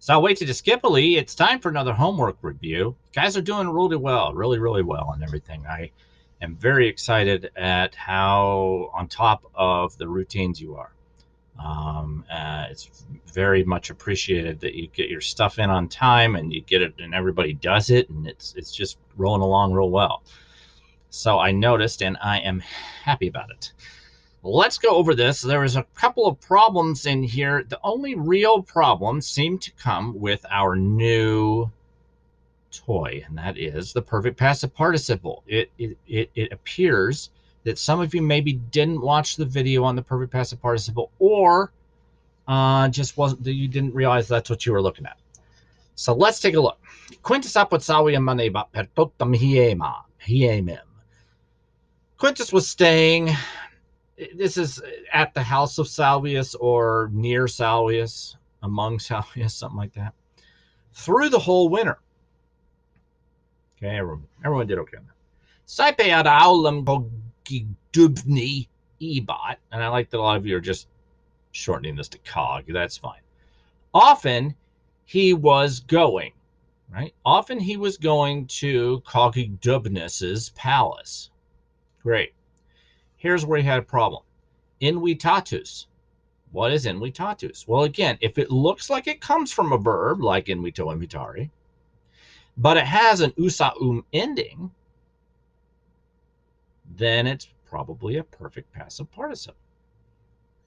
So wait to Skippily. It's time for another homework review. You guys are doing really well, really well on everything. I am very excited at how on top of the routines you are. It's very much appreciated that you get your stuff in on time and you get it and everybody does it, and it's just rolling along real well. So I noticed and I am happy about it. Let's go over this. There was a couple of problems in here. The only real problem seemed to come with our new toy, and that is the perfect passive participle. It appears that some of you maybe didn't watch the video on the perfect passive participle, or just wasn't, you didn't realize that's what you were looking at. So let's take a look. Quintus apud saviam maneba per totam hiemem. Quintus was staying, this is at the house of Salvius or near Salvius, among Salvius, something like that, through the whole winter. Okay, everyone did okay on that. Saipe ad aulam cogidubni ebot, and I like that a lot of you are just shortening this to cog. That's fine. Often he was going, right? Often he was going to Cogidubnus's palace. Great. Here's where he had a problem. Invitatus. What is invitatus? Well, again, if it looks like it comes from a verb, like invito, invitare, but it has an usa ending, then it's probably a perfect passive participle.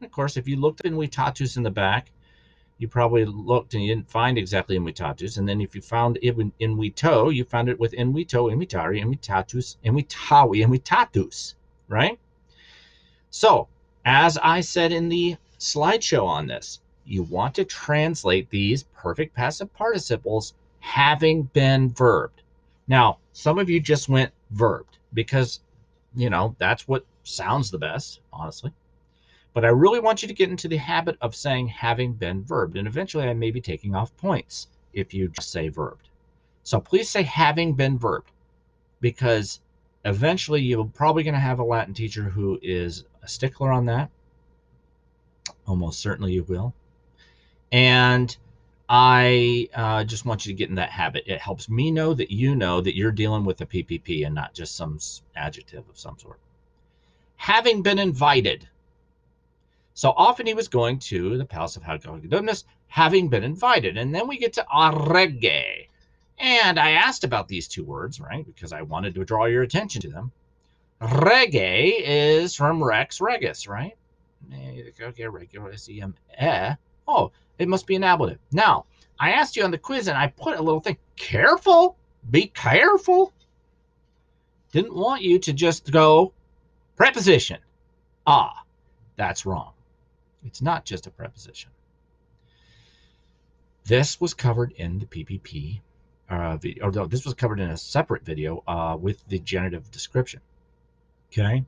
And of course, if you looked at invitatus in the back, you probably looked and you didn't find exactly invitatus. And then if you found invito, you found it with invito, invitare, invitatus, invitavi, invitatus, right? So, as I said in the slideshow on this, you want to translate these perfect passive participles having been verbed. Now, some of you just went verbed because, you know, that's what sounds the best, honestly. But I really want you to get into the habit of saying having been verbed. And eventually I may be taking off points if you just say verbed. So please say having been verbed, because eventually you're probably going to have a Latin teacher who is a stickler on that. Almost certainly you will. And I just want you to get in that habit. It helps me know that you're dealing with a PPP and not just some adjective of some sort. Having been invited. So often he was going to the palace of Cogidubnus, having been invited. And then we get to arrege. And I asked about these two words, right, because I wanted to draw your attention to them. Rege is from rex regis, right? Oh, it must be an ablative. Now, I asked you on the quiz, and I put a little thing. Careful. Be careful. Didn't want you to just go preposition. Ah, that's wrong. It's not just a preposition. This was covered in the PPP, or no, this was covered in a separate video with the genitive description. Okay,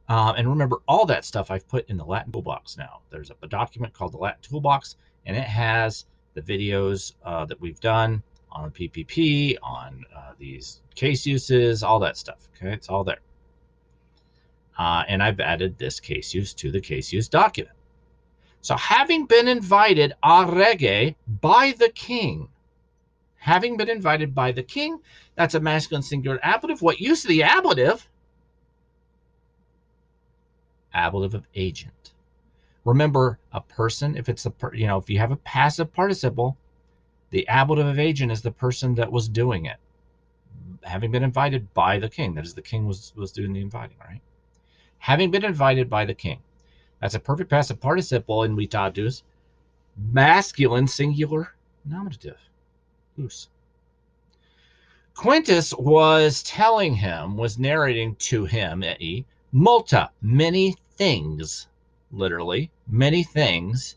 and remember, all that stuff I've put in the Latin Toolbox now. There's a document called the Latin Toolbox, and it has the videos that we've done on PPP, on these case uses, all that stuff. Okay, it's all there. And I've added this case use to the case use document. So having been invited arrege by the king, having been invited by the king, that's a masculine singular ablative. What use of the ablative? Ablative of agent. Remember, a person, if it's if you have a passive participle, the ablative of agent is the person that was doing it. Having been invited by the king, that is, the king was doing the inviting, right? Having been invited by the king. That's a perfect passive participle invitatus, masculine singular nominative. Us. Quintus was narrating to him, multa, many things, literally, many things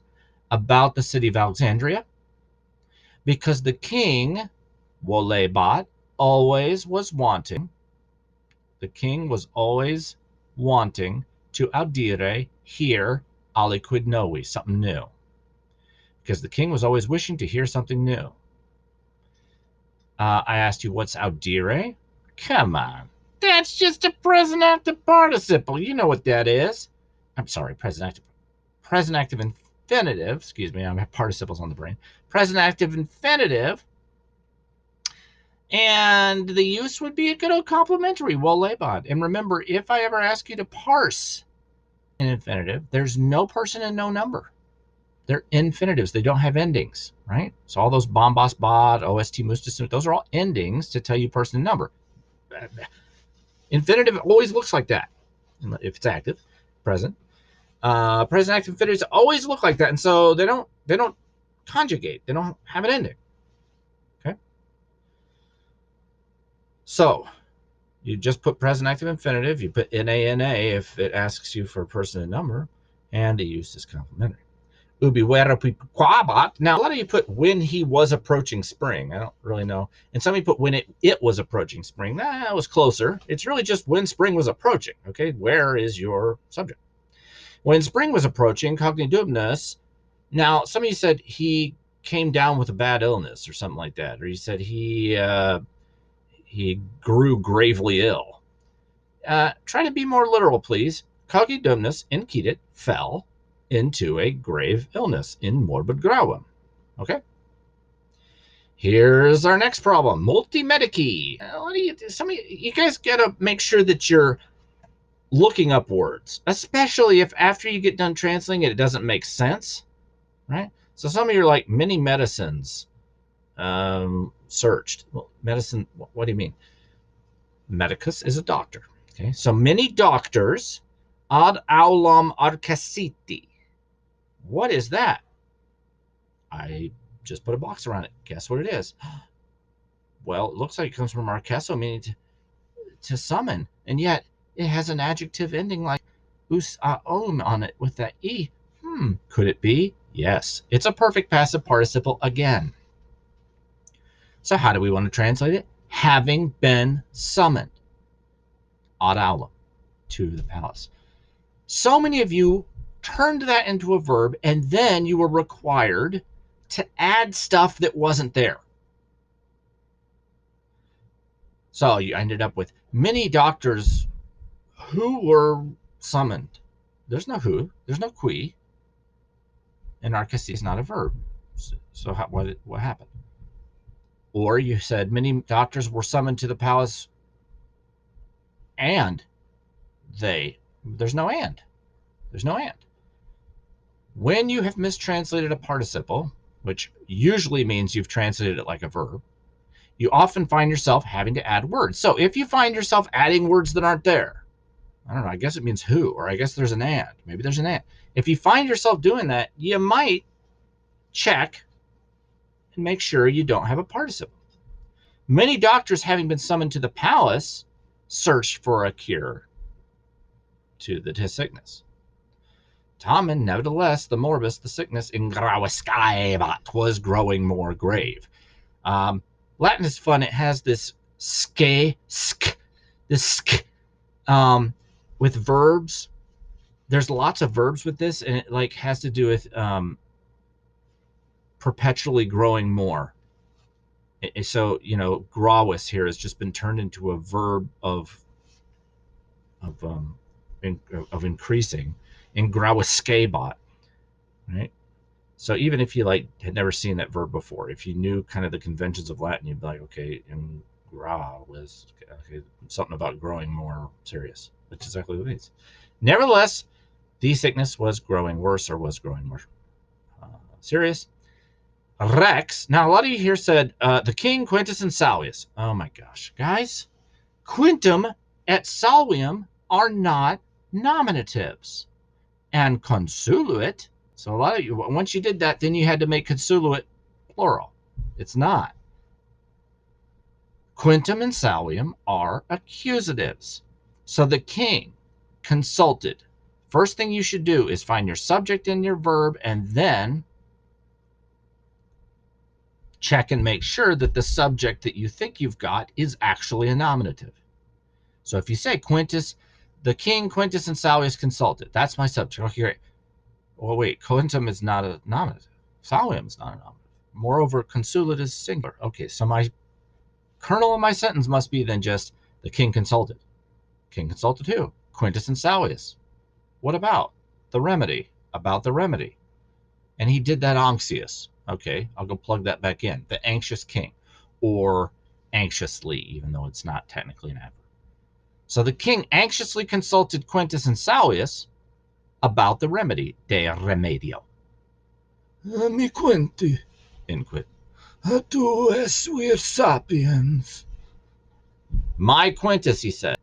about the city of Alexandria, because the king, volebat, always was wanting, the king was always wanting to audire, hear, aliquid novi, something new. Because the king was always wishing to hear something new. I asked you, what's audire? Come on. That's just a present active participle. You know what that is. I'm sorry, present active infinitive, excuse me, I have participles on the brain, present active infinitive, and the use would be a good old complementary, well labeled. And remember, if I ever ask you to parse an infinitive, there's no person and no number. They're infinitives. They don't have endings, right? So all those bombos, bod, ost, mustus, those are all endings to tell you person and number. Infinitive always looks like that if it's active, present. Present active infinitives always look like that, and so they don't conjugate. They don't have an ending. Okay. So you just put present active infinitive. You put na if it asks you for a person and number, and the use is complementary. Ubi wera quabat. Now, a lot of you put when he was approaching spring. I don't really know. And some of you put when it was approaching spring. That was closer. It's really just when spring was approaching. Okay, where is your subject? When spring was approaching, cognitudinous. Now, some of you said he came down with a bad illness or something like that. Or you said he grew gravely ill. Try to be more literal, please. Cognitudinous incidit fell into a grave illness in morbid gravum. Okay. Here's our next problem. Multimedici. Some of you guys gotta make sure that you're looking up words, especially if after you get done translating it, it doesn't make sense, right? So some of you are like many medicines searched. Well, medicine, what do you mean? Medicus is a doctor. Okay. So many doctors ad aulam arcesiti. What is that? I just put a box around it. Guess what it is? Well, it looks like it comes from arcesso, meaning to summon, and yet it has an adjective ending like us aum on it with that e. Could it be? Yes. It's a perfect passive participle again. So how do we want to translate it? Having been summoned. Ad aulum, to the palace. So many of you turned that into a verb, and then you were required to add stuff that wasn't there. So you ended up with many doctors who were summoned. There's no who, there's no qui, and arcesi is not a verb. So what happened? Or you said many doctors were summoned to the palace, and there's no and. There's no and. When you have mistranslated a participle, which usually means you've translated it like a verb, you often find yourself having to add words. So if you find yourself adding words that aren't there, I don't know, I guess it means who, or I guess there's an and. Maybe there's an and. If you find yourself doing that, you might check and make sure you don't have a participle. Many doctors, having been summoned to the palace, searched for a cure to the sickness. Tamen, nevertheless, the morbus, the sickness, in graviscaebat, was growing more grave. Latin is fun. It has this this sk, with verbs. There's lots of verbs with this, and it like has to do with perpetually growing more. So, you know, gravis here has just been turned into a verb of increasing in graviscaebat, right? So even if you like had never seen that verb before, if you knew kind of the conventions of Latin, you'd be like, okay, in gra was okay, something about growing more serious, which is exactly what it means. Nevertheless, the sickness was growing worse, or was growing more serious. Rex. Now, a lot of you here said the king, Quintus, and Salvius. Oh my gosh, guys, quintum et salvium are not nominatives, and consuluit. So a lot of you, once you did that, then you had to make consuluit plural. It's not. Quintum and salvium are accusatives. So the king consulted. First thing you should do is find your subject and your verb, and then check and make sure that the subject that you think you've got is actually a nominative. So if you say Quintus, the king, Quintus, and Salvius consulted, that's my subject. Okay, great. Well, wait, quintum is not a nominative. Salvium is not a nominative. Moreover, consulat is singular. Okay, so my kernel of my sentence must be then just the king consulted. King consulted who? Quintus and Salvius. What about the remedy? About the remedy. And he did that anxious. Okay, I'll go plug that back in. The anxious king, or anxiously, even though it's not technically an adverb. So the king anxiously consulted Quintus and Salvius about the remedy, de remedio. Mi Quinti, Inquit. tu es vir sapiens. My Quintus, he said,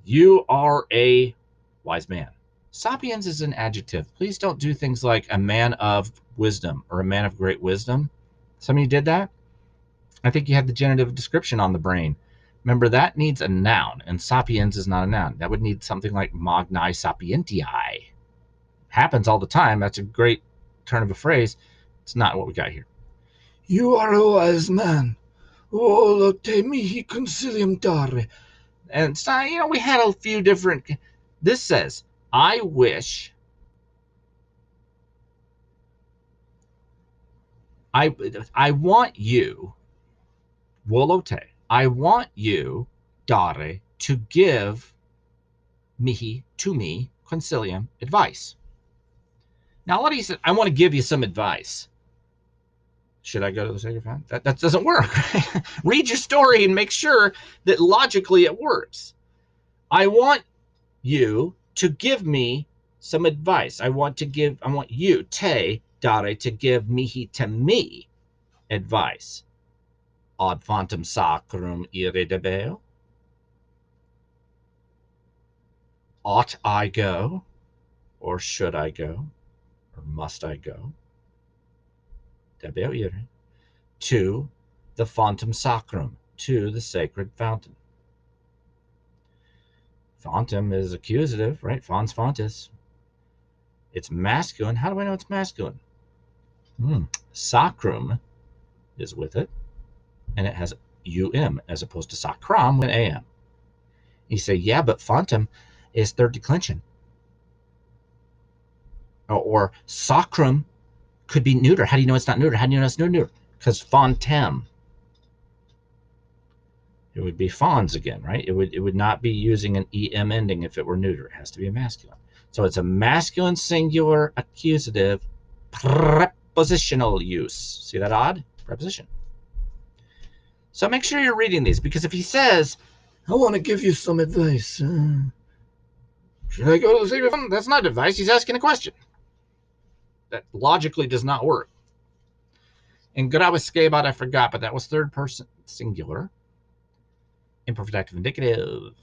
you are a wise man. Sapiens is an adjective. Please don't do things like a man of wisdom or a man of great wisdom. Some of you did that. I think you had the genitive description on the brain. Remember, that needs a noun, and sapiens is not a noun. That would need something like magni sapientiae. Happens all the time. That's a great turn of a phrase. It's not what we got here. You are a wise man. Volo te mihi consilium dare. And so, we had a few different. This says, I wish. I want you, volote. I want you, dare, to give mihi, to me, consilium, advice. Now, a lot of you said, I want to give you some advice. Should I go to the sacred font? That doesn't work. Read your story and make sure that logically it works. I want you to give me some advice. I want you, te, dare, to give mihi, to me, advice. Ad fontem sacrum ire debeo. Ought I go? Or should I go? Or must I go? Debeo ire. To the fontem sacrum, to the sacred fountain. Fontem is accusative, right? Fons fontis. It's masculine. How do I know it's masculine? Sacrum is with it, and it has um as opposed to sacram with am. You say, yeah, but fontem is third declension. Or sacrum could be neuter. How do you know it's not neuter? How do you know it's neuter? Because fontem. It would be fons again, right? It would not be using an em ending if it were neuter. It has to be a masculine. So it's a masculine singular accusative prepositional use. See that odd? Preposition. So make sure you're reading these, because if he says, I want to give you some advice. Should I go to the sacred font? That's not advice. He's asking a question. That logically does not work. In grabescabat, I forgot, but that was third person singular. Imperfect active indicative.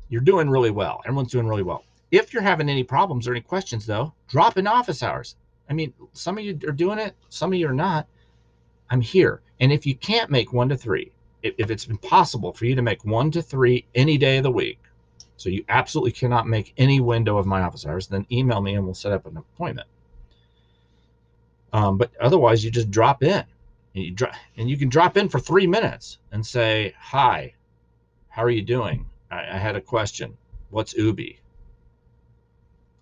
You're doing really well. Everyone's doing really well. If you're having any problems or any questions, though, drop in office hours. I mean, some of you are doing it, some of you are not. I'm here. And if you can't make 1 to 3, if it's impossible for you to make 1 to 3 any day of the week, so you absolutely cannot make any window of my office hours, then email me and we'll set up an appointment. But otherwise, you just drop in. And you can drop in for 3 minutes and say, hi, how are you doing? I had a question. What's ubi?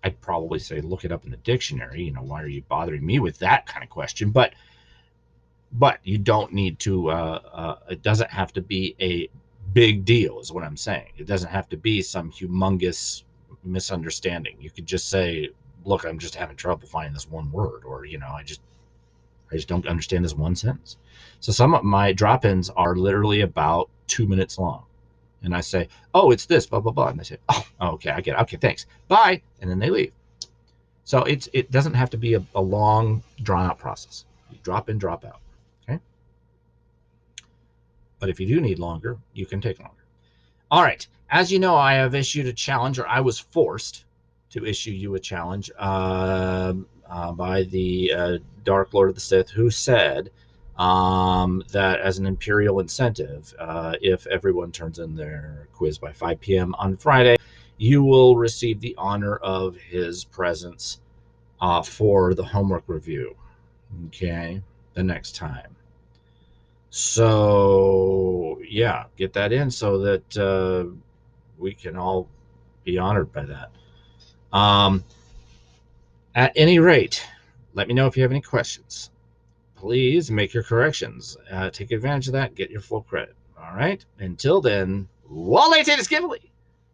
I'd probably say, look it up in the dictionary. Why are you bothering me with that kind of question? But you don't need to, it doesn't have to be a big deal is what I'm saying. It doesn't have to be some humongous misunderstanding. You could just say, look, I'm just having trouble finding this one word, or, I just don't understand this one sentence. So some of my drop-ins are literally about 2 minutes long. And I say, oh, it's this, blah, blah, blah. And they say, oh, okay, I get it. Okay, thanks. Bye. And then they leave. So it doesn't have to be a long, drawn-out process. You drop in, drop out. Okay? But if you do need longer, you can take longer. All right. As you know, I have issued a challenge, or I was forced to issue you a challenge by the Dark Lord of the Sith, who said that as an imperial incentive, if everyone turns in their quiz by 5 p.m. on Friday, you will receive the honor of his presence for the homework review, okay, the next time. So, yeah, get that in so that we can all be honored by that. At any rate, let me know if you have any questions. Please make your corrections. Take advantage of that. Get your full credit. All right? Until then, Wale Tatus Gimli.